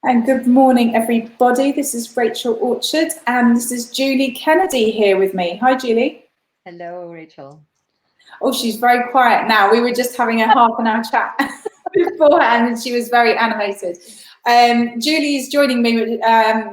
And good morning, everybody. This is Rachel Orchard, and this is Julie Kennedy here with me. Hi, Julie. Hello, Rachel. Oh, she's very quiet now. We were just having a half an hour chat beforehand, and she was very animated. Julie is joining me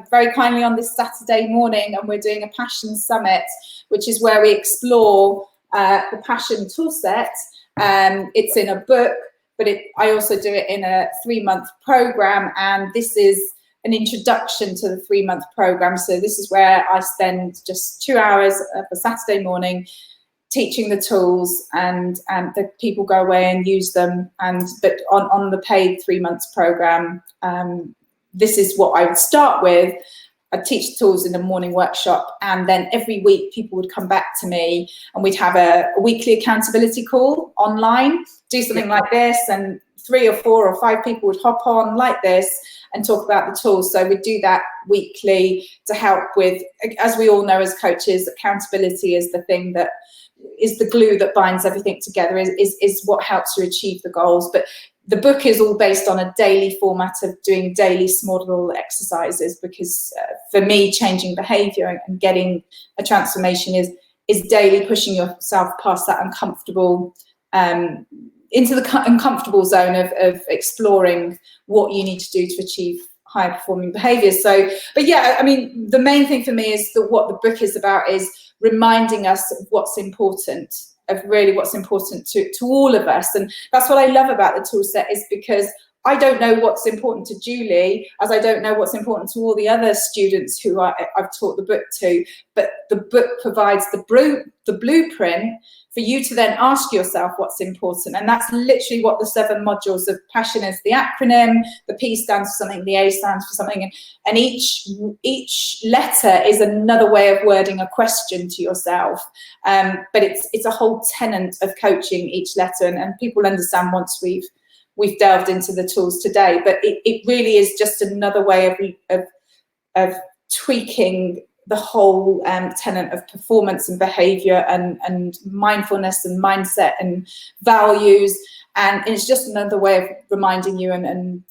very kindly on this Saturday morning, and we're doing a Passion Summit, which is where we explore the Passion toolset. It's in a book, but I also do it in a 3-month program, and this is an introduction to the 3-month program. So this is where I spend just 2 hours of a Saturday morning teaching the tools, and the people go away and use them. But on the paid 3 months program, this is what I would start with. I'd teach the tools in a morning workshop, and then every week people would come back to me and we'd have a weekly accountability call online, do something like this, and 3 or 4 or 5 people would hop on like this and talk about the tools. So we'd do that weekly to help with, as we all know as coaches, accountability is the thing that is the glue that binds everything together, is what helps you achieve the goals. But the book is all based on a daily format of doing daily small little exercises, because for me, changing behavior and getting a transformation is daily pushing yourself past that uncomfortable, into the uncomfortable zone of exploring what you need to do to achieve higher performing behaviors. So, but yeah, I mean, the main thing for me is that what the book is about is reminding us of what's important, of really what's important to all of us. And that's what I love about the tool set, is because I don't know what's important to Julie, as I don't know what's important to all the other students who I've taught the book to, but the book provides the blueprint for you to then ask yourself what's important. And that's literally what the 7 modules of Passion is. The acronym, the P stands for something, the A stands for something, and each letter is another way of wording a question to yourself. But it's a whole tenet of coaching, each letter, and people understand once we've delved into the tools today. But it really is just another way of tweaking the whole tenet of performance and behavior and mindfulness and mindset and values. And it's just another way of reminding you and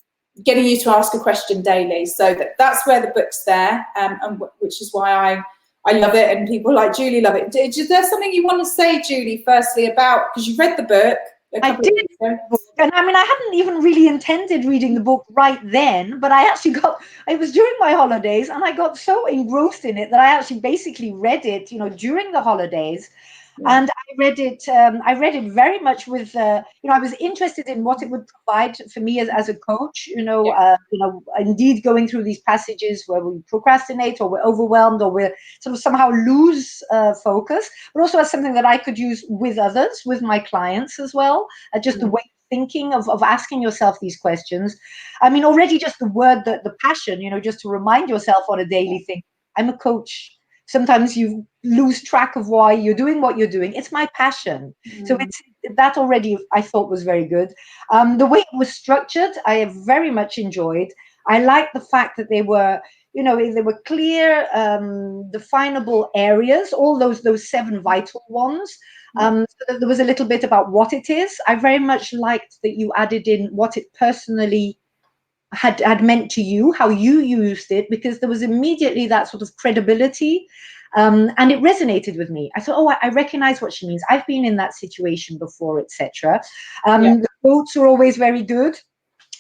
getting you to ask a question daily. So that's where the book's there, and which is why I love it, and people like Julie love it. Is there something you want to say, Julie, firstly, about, because you've read the book? I did, and I mean, I hadn't even really intended reading the book right then, but it was during my holidays, and I got so engrossed in it that I actually basically read it, during the holidays. Yeah. And I read it very much with, I was interested in what it would provide for me as a coach, indeed going through these passages where we procrastinate or we're overwhelmed or we're sort of somehow lose focus, but also as something that I could use with others, with my clients as well, just the way of thinking of asking yourself these questions. I mean, already just the word, the passion, just to remind yourself on a daily thing, I'm a coach. Sometimes you lose track of why you're doing what you're doing. It's my passion. So that already I thought was very good. The way it was structured, I have very much enjoyed. I like the fact that they were clear, definable areas, all those 7 vital ones. So that there was a little bit about what it is. I very much liked that you added in what it personally had meant to you, how you used it, because there was immediately that sort of credibility, and it resonated with me. I thought, I recognize what she means. I've been in that situation before, etc. The quotes are always very good.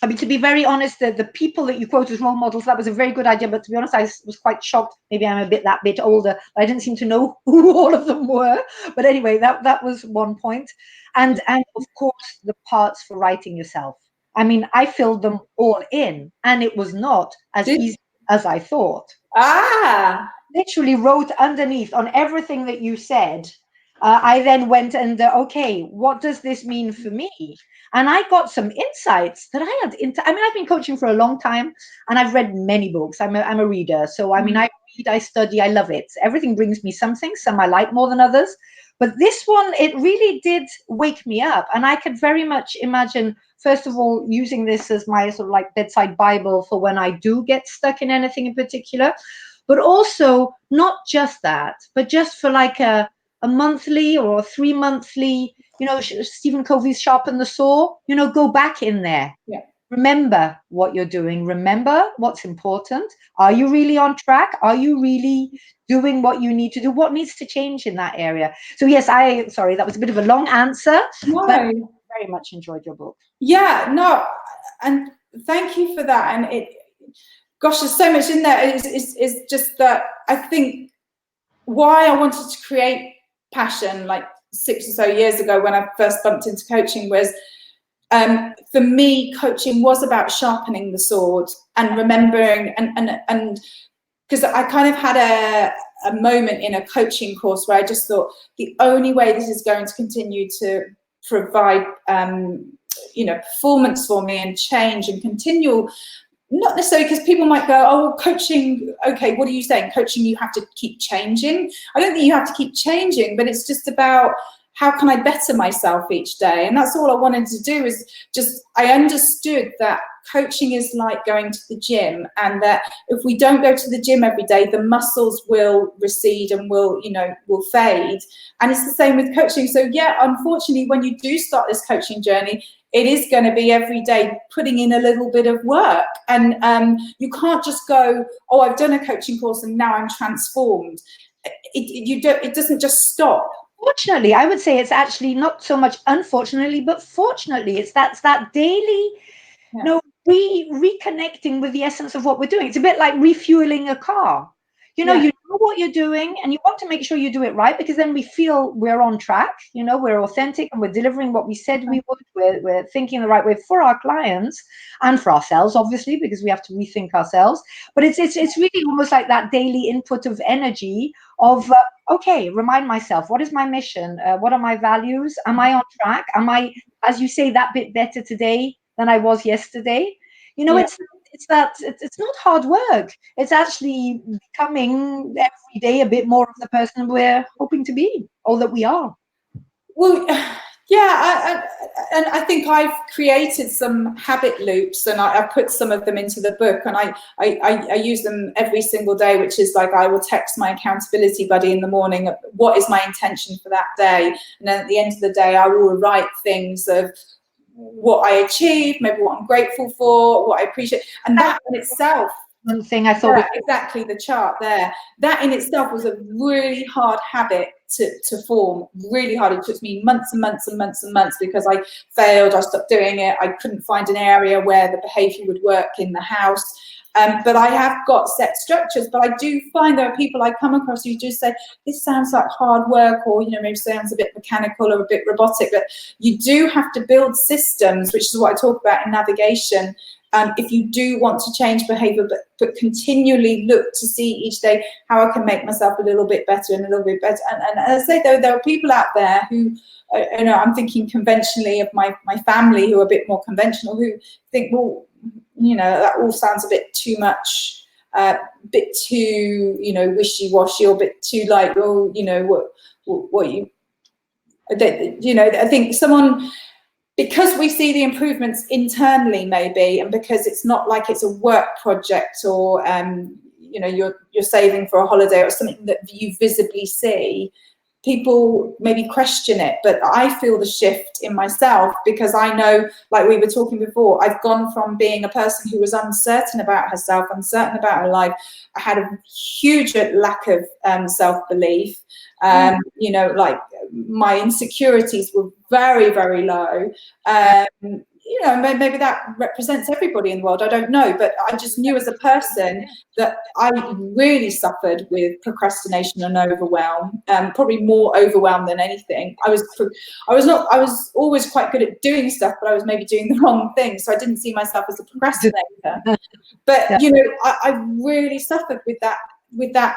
I mean, to be very honest, the people that you quote as role models, that was a very good idea. But to be honest, I was quite shocked. Maybe I'm that bit older. I didn't seem to know who all of them were. But anyway, that was one point. And of course, the parts for writing yourself. I mean, I filled them all in, and it was not as easy as I thought. Literally wrote underneath on everything that you said. I then went and, okay, what does this mean for me? And I got some insights that I had. I mean, I've been coaching for a long time, and I've read many books. I'm a reader. So, I mean, I read, I study, I love it. Everything brings me something. Some I like more than others. But this one, it really did wake me up. And I could very much imagine, first of all, using this as my sort of like bedside Bible for when I do get stuck in anything in particular. But also not just that, but just for like a monthly or a 3 monthly, Stephen Covey's Sharpen the Saw, go back in there. remember what you're doing. Remember what's important. Are you really on track? Are you really doing what you need to do? What needs to change in that area? So yes, sorry, that was a bit of a long answer, but No. very much enjoyed your book. Yeah, no, and thank you for that. And gosh, there's so much in there. It's just that I think why I wanted to create Passion like 6 or so years ago when I first bumped into coaching was, for me, coaching was about sharpening the sword and remembering, and because I kind of had a moment in a coaching course where I just thought the only way this is going to continue to provide performance for me and change and continual, not necessarily, because people might go, oh, coaching, okay, what are you saying? Coaching, you have to keep changing. I don't think you have to keep changing, but it's just about how can I better myself each day? And that's all I wanted to do, is just, I understood that coaching is like going to the gym, and that if we don't go to the gym every day, the muscles will recede and will fade. And it's the same with coaching. So yeah, unfortunately, when you do start this coaching journey, it is going to be every day putting in a little bit of work. And you can't just go, oh, I've done a coaching course and now I'm transformed. It doesn't just stop. Fortunately, I would say it's actually not so much unfortunately, but fortunately, it's that daily, reconnecting with the essence of what we're doing. It's a bit like refueling a car. You know what you're doing, and you want to make sure you do it right, because then we feel we're on track. We're authentic and we're delivering what we said we would. We're thinking the right way for our clients and for ourselves, obviously, because we have to rethink ourselves. But it's really almost like that daily input of energy of okay, remind myself, what is my mission? What are my values? Am I on track? Am I, as you say, that bit better today than I was yesterday? It's not hard work. It's actually becoming every day a bit more of the person we're hoping to be, or that we are. Well, yeah, and I think I've created some habit loops, and I put some of them into the book, and I use them every single day, which is like, I will text my accountability buddy in the morning, what is my intention for that day? And then at the end of the day, I will write things of what I achieved, maybe what I'm grateful for, what I appreciate. And that in itself, one thing I thought, exactly, the chart there, that in itself was a really hard habit to form, really hard. It took me months and months and months and months, because I failed, I stopped doing it, I couldn't find an area where the behavior would work in the house. But I have got set structures, but I do find there are people I come across who just say, this sounds like hard work, or maybe sounds a bit mechanical or a bit robotic, but you do have to build systems, which is what I talk about in navigation. If you do want to change behavior, but continually look to see each day how I can make myself a little bit better and a little bit better. And as I say, there are people out there who, I'm thinking conventionally of my family, who are a bit more conventional, who think, well, that all sounds a bit too much, bit too, wishy-washy, or a bit too like, oh, what you, I think someone, because we see the improvements internally, maybe, and because it's not like it's a work project, or you're saving for a holiday or something that you visibly see, people maybe question it. But I feel the shift in myself, because I know, like we were talking before, I've gone from being a person who was uncertain about herself, uncertain about her life. I had a huge lack of self-belief. Like my insecurities were very, very low. Maybe that represents everybody in the world, I don't know, but I just knew as a person that I really suffered with procrastination and overwhelm, probably more overwhelm than anything. I was always quite good at doing stuff, but I was maybe doing the wrong thing, so I didn't see myself as a procrastinator. But I really suffered with that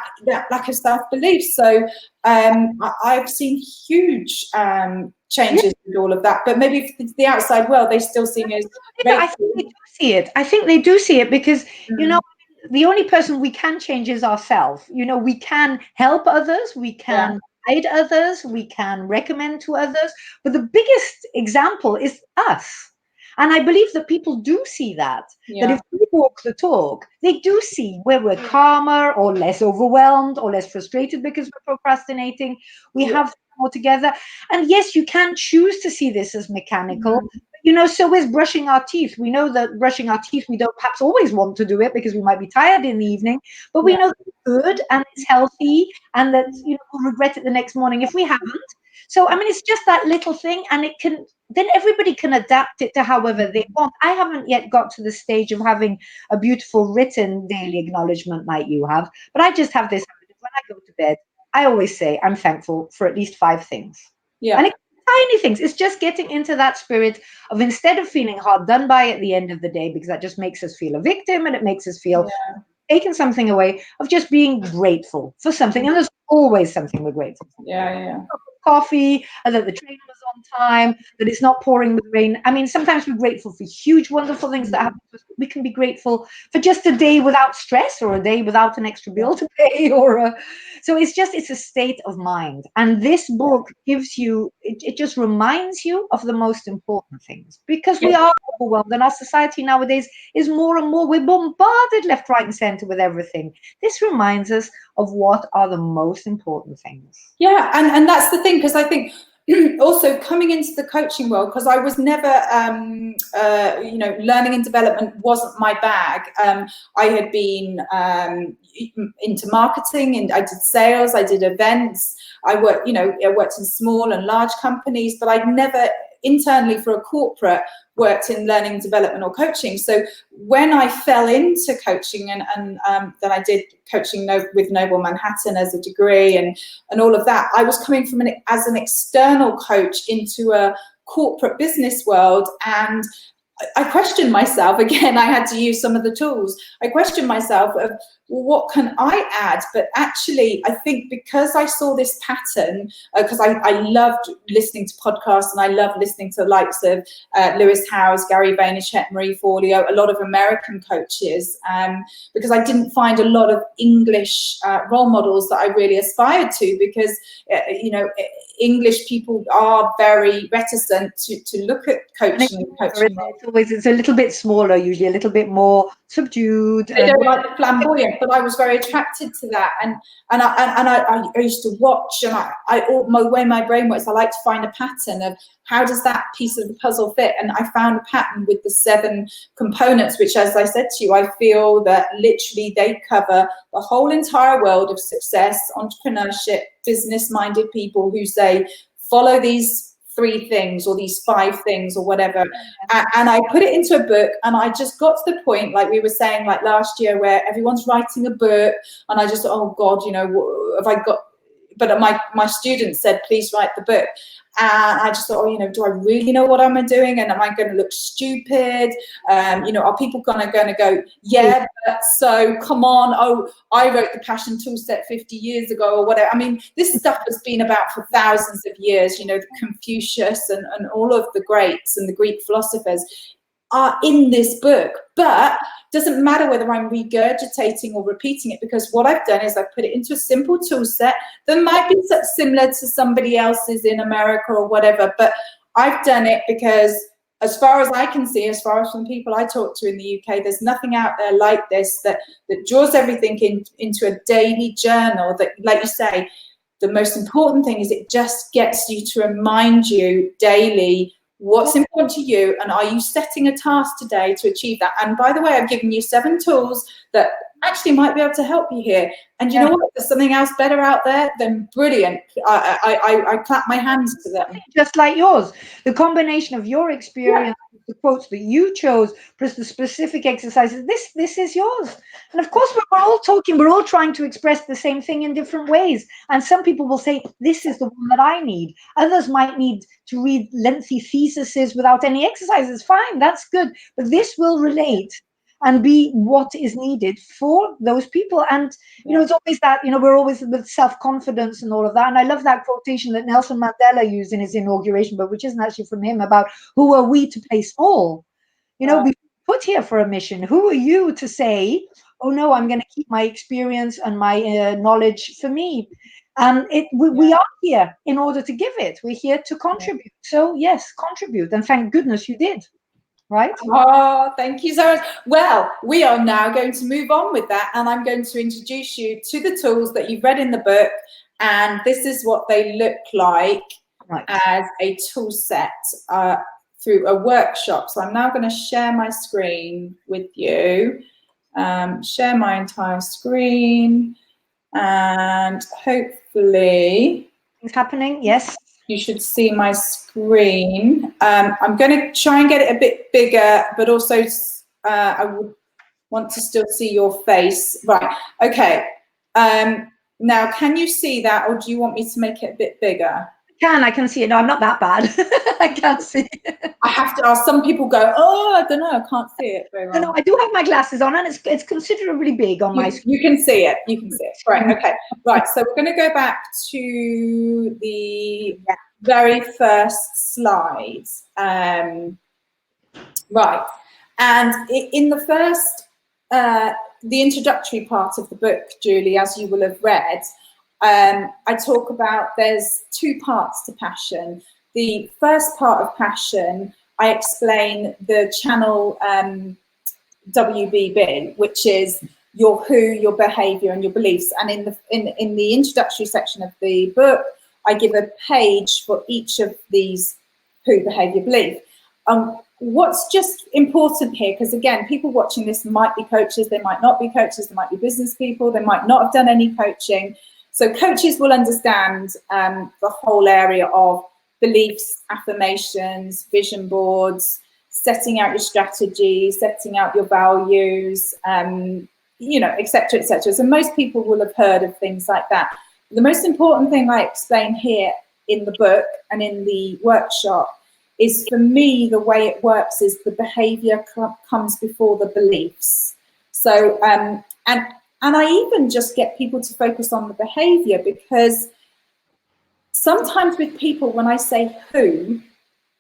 lack of self-belief. So I've seen huge changes with all of that. But maybe for the outside world, they still see me as I think they do see it. I think they do see it, because the only person we can change is ourselves. We can help others, we can guide others, we can recommend to others, but the biggest example is us. And I believe that people do see that if we walk the talk, they do see where we're calmer or less overwhelmed or less frustrated because we're procrastinating. We have more together. And yes, you can choose to see this as mechanical, but So is brushing our teeth. We know that brushing our teeth, we don't perhaps always want to do it because we might be tired in the evening, but we know that it's good and it's healthy, and that, we'll regret it the next morning if we haven't. So, it's just that little thing, and then everybody can adapt it to however they want. I haven't yet got to the stage of having a beautiful written daily acknowledgement like you have, but I just have this habit of when I go to bed, I always say I'm thankful for at least 5 things. Yeah. And it's tiny things. It's just getting into that spirit of, instead of feeling hard done by at the end of the day, because that just makes us feel a victim and it makes us feel taking something away, of just being grateful for something. And there's always something we're grateful for. Yeah. Coffee, and that the train was on time, that it's not pouring with rain. Sometimes we're grateful for huge, wonderful things that happen to us. We can be grateful for just a day without stress, or a day without an extra bill to pay, so it's a state of mind. And this book gives you, it just reminds you of the most important things, because we are overwhelmed, and our society nowadays is more and more, we're bombarded left, right, and center with everything. This reminds us of what are the most important things. Yeah, and that's the thing, because I think also coming into the coaching world, because I was never, learning and development wasn't my bag. I had been into marketing, and I did sales, I did events. I worked in small and large companies, but I'd never internally for a corporate worked in learning and development or coaching. So when I fell into coaching, and then I did coaching with Noble Manhattan as a degree, and all of that, I was coming from as an external coach into a corporate business world, and I questioned myself again. I had to use some of the tools. I questioned myself of, well, what can I add? But actually, I think because I saw this pattern, because I loved listening to podcasts, and I loved listening to the likes of Lewis Howes, Gary Vaynerchuk, Marie Forleo, a lot of American coaches, because I didn't find a lot of English role models that I really aspired to, because English people are very reticent to look at coaching and coaching. It's a little bit smaller, usually a little bit more subdued. They don't like the flamboyant, but I was very attracted to that, and I used to watch, and my way my brain works, I like to find a pattern of how does that piece of the puzzle fit, and I found a pattern with the 7 components, which, as I said to you, I feel that literally they cover the whole entire world of success, entrepreneurship, business-minded people who say follow these 3 things or these 5 things or whatever, and I put it into a book, and I just got to the point, like we were saying, like last year, where everyone's writing a book, and I just thought, oh God, have I got, but my students said, please write the book. And I just thought, do I really know what I'm doing? And am I going to look stupid? Are people going to go, yeah, but so come on. Oh, I wrote the Passion Toolset 50 years ago or whatever. This stuff has been about for thousands of years. The Confucius and all of the greats and the Greek philosophers are in this book, but doesn't matter whether I'm regurgitating or repeating it, because what I've done is I've put it into a simple tool set that might be similar to somebody else's in America or whatever, but I've done it because, as far as I can see, as far as from people I talk to in the UK, there's nothing out there like this that draws everything into a daily journal that, like you say, the most important thing is it just gets you to remind you daily what's important to you, and are you setting a task today to achieve that? And by the way, I've given you 7 tools that actually might be able to help you here. And you know what? There's something else better out there, then brilliant. I clap my hands to them. Just like yours, the combination of your experience, the quotes that you chose, plus the specific exercises, this is yours. And of course, we're all trying to express the same thing in different ways. And some people will say, this is the one that I need. Others might need to read lengthy theses without any exercises. Fine, that's good. But this will relate and be what is needed for those people. And, it's always that, we're always with self-confidence and all of that. And I love that quotation that Nelson Mandela used in his inauguration book, which isn't actually from him, about who are we to play small? We put here for a mission. Who are you to say, oh no, I'm going to keep my experience and my knowledge for me? We are here in order to give it. We're here to contribute. So yes, contribute. And thank goodness you did. Right? Oh, thank you so much. Well, we are now going to move on with that, and I'm going to introduce you to the tools that you've read in the book, and this is what they look like as a tool set through a workshop. So I'm now going to share my screen with you, share my entire screen, and hopefully Things happening. Yes. you should see my screen. I'm going to try and get it a bit bigger, but also I would want to still see your face. Right, okay. Now, can you see that, or do you want me to make it a bit bigger? I can see it. No, I'm not that bad. I can't see it. I have to ask. Some people go, oh, I don't know, I can't see it very well. No, I do have my glasses on, and it's considerably big on my screen. You can see it. You can see it. Right. Okay. Right. So we're going to go back to the very first slide. Right. And in the first, the introductory part of the book, Julie, as you will have read, I talk about there's two parts to passion. The first part of passion, I explain the channel WBB, which is your who, your behavior, and your beliefs. And in the introductory section of the book, I give a page for each of these who, behavior, belief. What's just important here, because again, people watching this might be coaches, they might not be coaches, they might be business people, they might not have done any coaching. So coaches will understand the whole area of beliefs, affirmations, vision boards, setting out your strategy, setting out your values, you know, et cetera, et cetera. So most people will have heard of things like that. The most important thing I explain here in the book and in the workshop is, for me, the way it works is the behavior comes before the beliefs. So, and I even just get people to focus on the behavior, because sometimes with people, when I say who,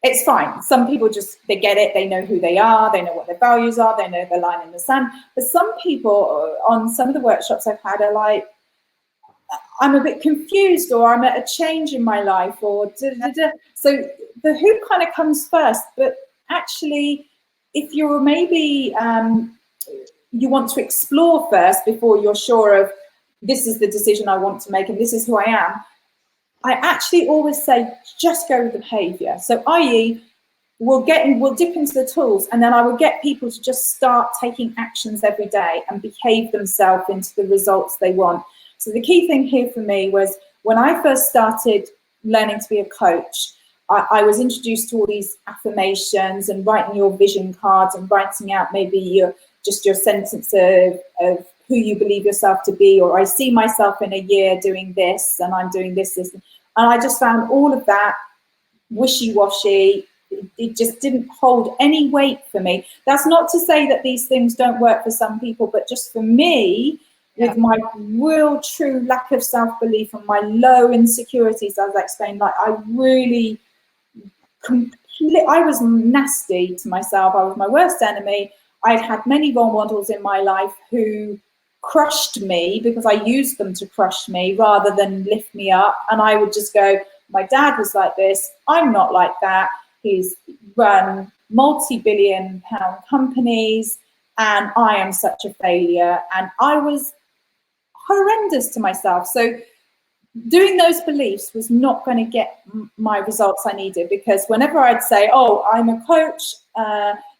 it's fine. Some people just, they get it, they know who they are, they know what their values are, they know their line in the sand. But some people on some of the workshops I've had are like, I'm a bit confused, or I'm at a change in my life, or da-da-da. So the who kind of comes first, but actually, if you're maybe, you want to explore first before you're sure of, this is the decision I want to make and this is who I am, I actually always say, just go with the behavior. So i.e., we'll dip into the tools, and then I will get people to just start taking actions every day and behave themselves into the results they want. So the key thing here for me was, when I first started learning to be a coach, I was introduced to all these affirmations and writing your vision cards and writing out maybe your sentence of who you believe yourself to be, or I see myself in a year doing this, and I'm doing this. And I just found all of that wishy-washy. It just didn't hold any weight for me. That's not to say that these things don't work for some people, but just for me, with my real true lack of self-belief and my low insecurities, as I explained, like I really I was nasty to myself. I was my worst enemy. I'd had many role models in my life who crushed me because I used them to crush me rather than lift me up. And I would just go, my dad was like this, I'm not like that. He's run multi-billion pound companies and I am such a failure. And I was horrendous to myself. So doing those beliefs was not going to get my results I needed, because whenever I'd say, oh, I'm a coach,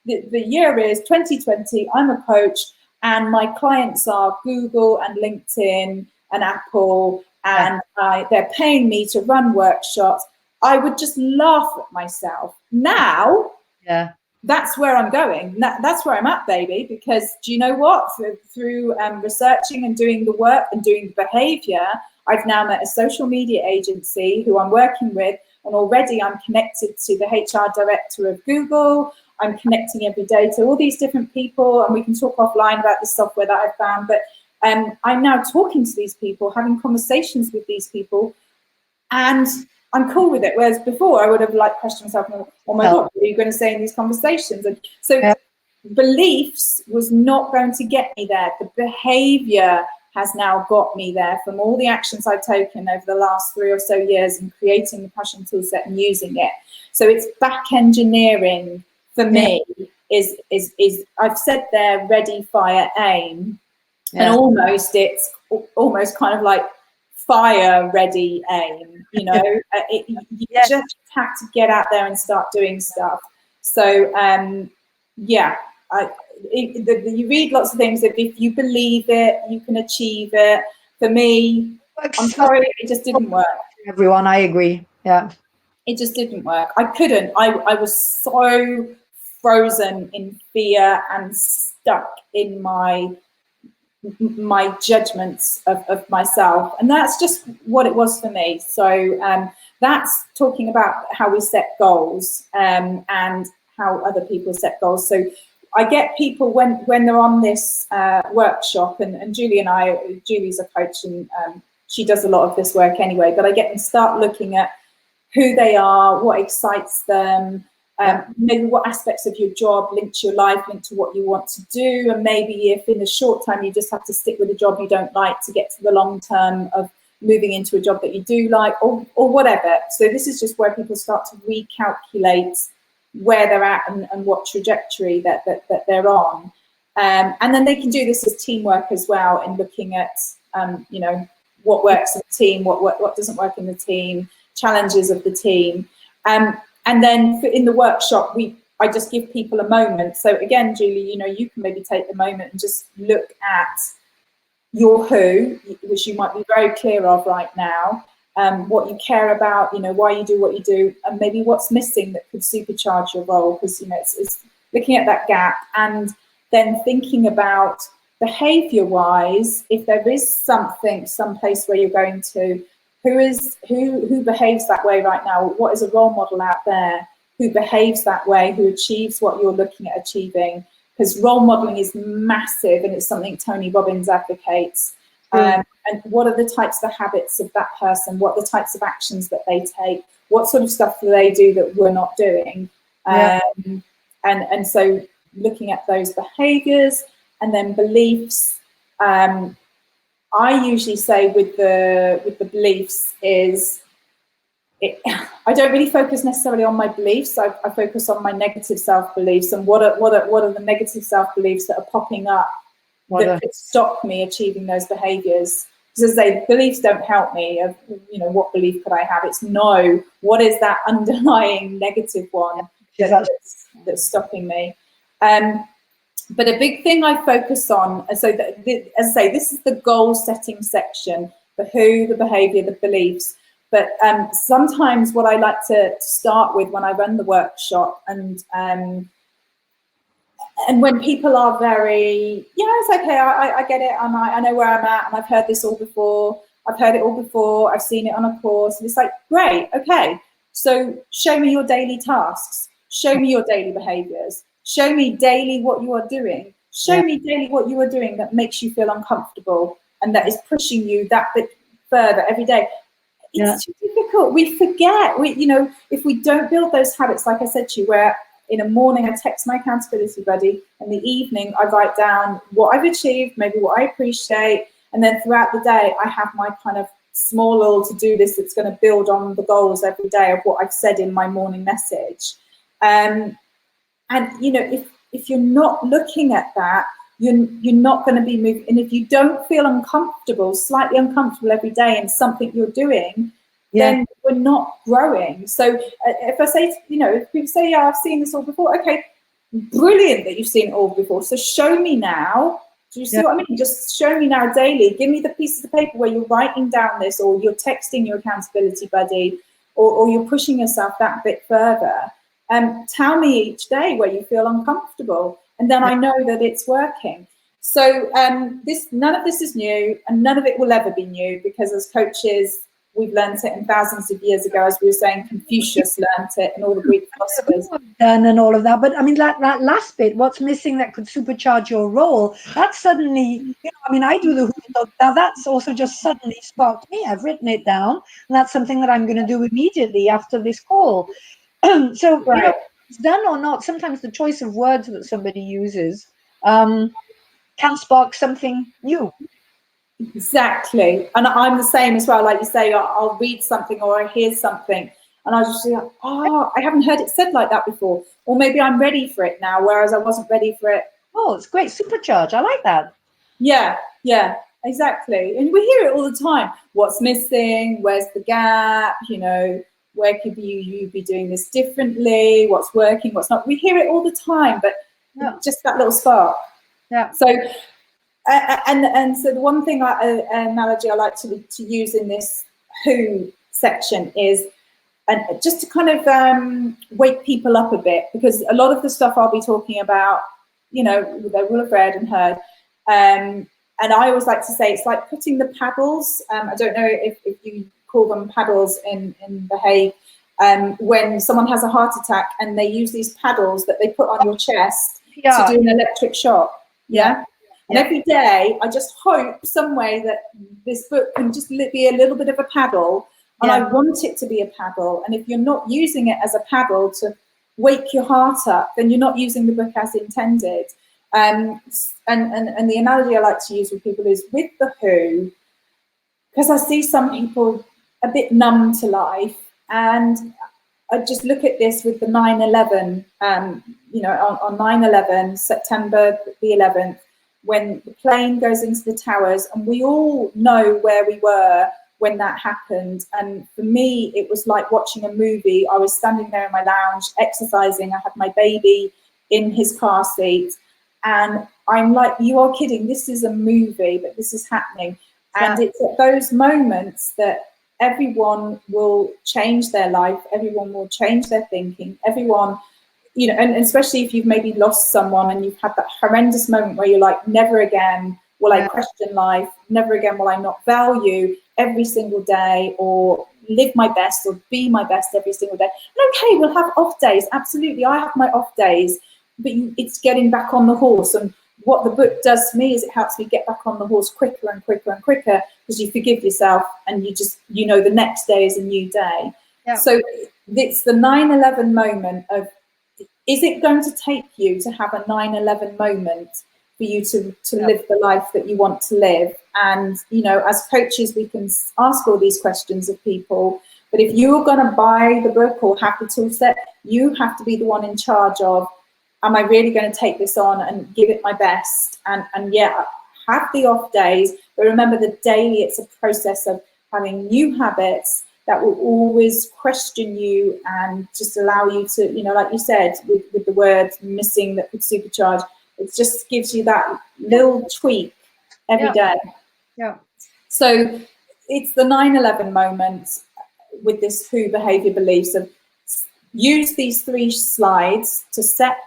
the year is 2020, I'm a coach, and my clients are Google and LinkedIn and Apple, and they're paying me to run workshops, I would just laugh at myself. Now, that's where I'm going. That's where I'm at, baby, because do you know what? Through researching and doing the work and doing the behavior, I've now met a social media agency who I'm working with, and already I'm connected to the HR director of Google. I'm connecting every day to all these different people, and we can talk offline about the software that I've found. But I'm now talking to these people, having conversations with these people, and I'm cool with it. Whereas before I would have like questioned myself, oh my God, what are you going to say in these conversations? And so beliefs was not going to get me there. The behavior has now got me there from all the actions I've taken over the last 3 or so years in creating the passion toolset and using it. So it's back engineering for me is I've said there, ready, fire, aim, and it's almost kind of like fire, ready, aim, you know. You just have to get out there and start doing stuff. So yeah, you read lots of things that if you believe it, you can achieve it. For me, I'm sorry, it just didn't work. Everyone, I agree. Yeah. It just didn't work. I couldn't. I was so frozen in fear and stuck in my judgments of myself, and that's just what it was for me. So that's talking about how we set goals and how other people set goals. So I get people when they're on this workshop, and Julie's a coach, and she does a lot of this work anyway, but I get them start looking at who they are, what excites them, maybe what aspects of your job link to your life, link to what you want to do, and maybe if in the short time you just have to stick with a job you don't like to get to the long term of moving into a job that you do like, or whatever. So this is just where people start to recalculate where they're at and what trajectory that they're on. And then they can do this as teamwork as well, in looking at, you know, what works in the team, what doesn't work in the team, challenges of the team. And then in the workshop, I just give people a moment. So again, Julie, you know, you can maybe take the moment and just look at your who, which you might be very clear of right now, what you care about, you know, why you do what you do, and maybe what's missing that could supercharge your role, because, you know, it's looking at that gap, and then thinking about behavior-wise, if there is something, someplace where you're going to, who behaves that way right now? What is a role model out there who behaves that way, who achieves what you're looking at achieving? Because role modeling is massive, and it's something Tony Robbins advocates. And what are the types of habits of that person? What are the types of actions that they take? What sort of stuff do they do that we're not doing? And so looking at those behaviors, and then beliefs. I usually say with the beliefs is, I don't really focus necessarily on my beliefs. I focus on my negative self-beliefs, and what are the negative self-beliefs that are popping up that could stop me achieving those behaviours. Because as I say, beliefs don't help me. You know, what belief could I have? It's no, what is that underlying negative one that's stopping me? But a big thing I focus on, so as I say, this is the goal setting section, the who, the behaviour, the beliefs. But sometimes what I like to start with when I run the workshop, and when people are very, yeah, it's okay, I get it, and I know where I'm at, and I've heard this all before, I've seen it on a course, and it's like, great, okay, so show me your daily tasks, show me your daily behaviours, show me daily what you are doing, show me daily what you are doing that makes you feel uncomfortable and that is pushing you that bit further every day. It's too difficult. We forget. You know, if we don't build those habits, like I said to you, where in the morning I text my accountability buddy, in the evening I write down what I've achieved, maybe what I appreciate, and then throughout the day I have my kind of small little to-do list that's going to build on the goals every day of what I've said in my morning message. And you know, if you're not looking at that, you're not going to be moving. And if you don't feel uncomfortable, slightly uncomfortable every day in something you're doing, then we're not growing. So if I say, you know, if people say, yeah, I've seen this all before, okay, brilliant that you've seen it all before. So show me now. Do you see what I mean? Just show me now daily. Give me the pieces of paper where you're writing down this, or you're texting your accountability buddy, or you're pushing yourself that bit further. Tell me each day where you feel uncomfortable, and then I know that it's working. So none of this is new, and none of it will ever be new, because as coaches, we've learned it in thousands of years ago. As we were saying, Confucius learned it, and all the Greek philosophers. And all of that. But I mean, that last bit, what's missing that could supercharge your role, that's suddenly, you know, I mean, I do the who. Now that's also just suddenly sparked me. I've written it down, and that's something that I'm going to do immediately after this call. So, you know, it's done or not, sometimes the choice of words that somebody uses can spark something new. Exactly. And I'm the same as well. Like you say, I'll read something or I hear something, and I just like, oh, I haven't heard it said like that before. Or maybe I'm ready for it now, whereas I wasn't ready for it. Oh, it's great. Supercharge. I like that. Yeah, exactly. And we hear it all the time. What's missing? Where's the gap? You know, where could you be doing this differently? What's working? What's not? We hear it all the time, but just that little spark. Yeah. So, and so the one thing analogy I like to use in this who section is, and just to kind of wake people up a bit, because a lot of the stuff I'll be talking about, you know, they will have read and heard. And I always like to say it's like putting the paddles. I don't know if you call them paddles in The Hague. When someone has a heart attack and they use these paddles that they put on your chest to do an electric shock. Yeah. And every day, I just hope some way that this book can just be a little bit of a paddle. And I want it to be a paddle. And if you're not using it as a paddle to wake your heart up, then you're not using the book as intended. And the analogy I like to use with people is with The Who, because I see some people a bit numb to life, and I just look at this with the 9/11, you know, on 9/11, September the 11th, when the plane goes into the towers, and we all know where we were when that happened. And for me, it was like watching a movie. I was standing there in my lounge, exercising. I had my baby in his car seat. And I'm like, you are kidding. This is a movie, but this is happening. And it's at those moments that everyone will change their life. Everyone will change their thinking. Everyone, you know, and especially if you've maybe lost someone and you've had that horrendous moment where you're like, never again will I question life. Never again will I not value every single day or live my best or be my best every single day. And okay, we'll have off days. Absolutely. I have my off days, but it's getting back on the horse. And what the book does for me is it helps me get back on the horse quicker and quicker and quicker, because you forgive yourself and you just, you know, the next day is a new day. So it's the 9/11 moment of, is it going to take you to have a 9/11 moment for you to live the life that you want to live? And, you know, as coaches, we can ask all these questions of people, but if you're going to buy the book or have the tool set, you have to be the one in charge of, am I really going to take this on and give it my best? And yeah, have the off days, but remember that daily it's a process of having new habits that will always question you and just allow you to, you know, like you said, with the word missing that could supercharge, it just gives you that little tweak every day. So it's the 9/11 moment with this Who behavior beliefs of use these 3 slides to set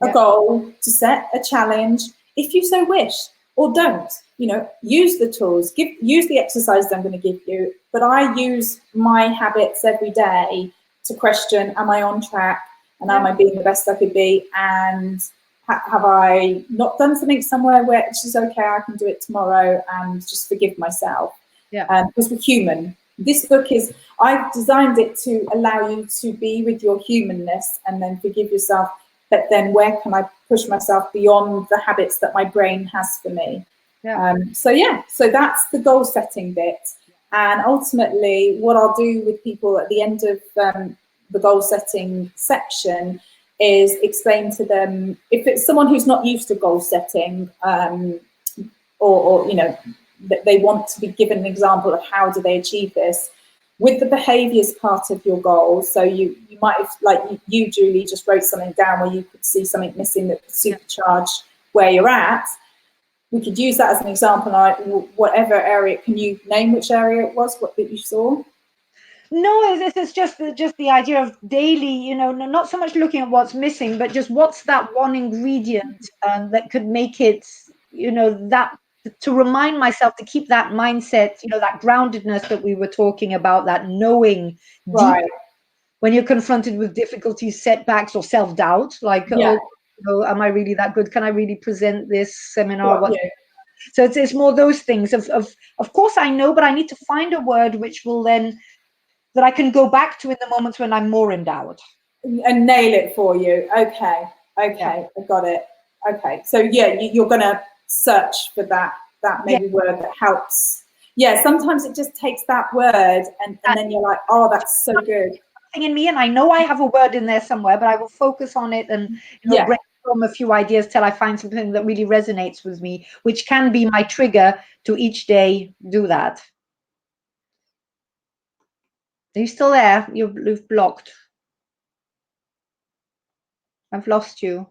a goal, to set a challenge, if you so wish, or don't. You know, use the tools, use the exercises I'm going to give you, but I use my habits every day to question, am I on track? And am I being the best I could be? And have I not done something somewhere where it's just okay, I can do it tomorrow, and just forgive myself? Because we're human. This book is, I've designed it to allow you to be with your humanness and then forgive yourself. But then where can I push myself beyond the habits that my brain has for me? So that's the goal setting bit. And ultimately, what I'll do with people at the end of the goal setting section is explain to them, if it's someone who's not used to goal setting, or you know, that they want to be given an example of how do they achieve this, with the behaviours part of your goal. So you might have, like you, Julie, just wrote something down where you could see something missing that could supercharge where you're at. We could use that as an example, like whatever area. Can you name which area it was, what that you saw? No, this is just the idea of daily, you know, not so much looking at what's missing, but just what's that one ingredient that could make it, you know, that to remind myself to keep that mindset, you know, that groundedness that we were talking about, that knowing deep when you're confronted with difficulties, setbacks, or self-doubt, like, oh, you know, am I really that good? Can I really present this seminar? So it's more those things of course I know, but I need to find a word which will then, that I can go back to in the moments when I'm more in doubt. And nail it for you. Okay, I got it. Okay, so yeah, you're going to search for that maybe word that helps. Yeah, sometimes it just takes that word and then you're like, oh, that's so good. In me, and I know I have a word in there somewhere, but I will focus on it and, you know, brainstorm a few ideas till I find something that really resonates with me, which can be my trigger to each day do that. Are you still there? You've blocked. I've lost you.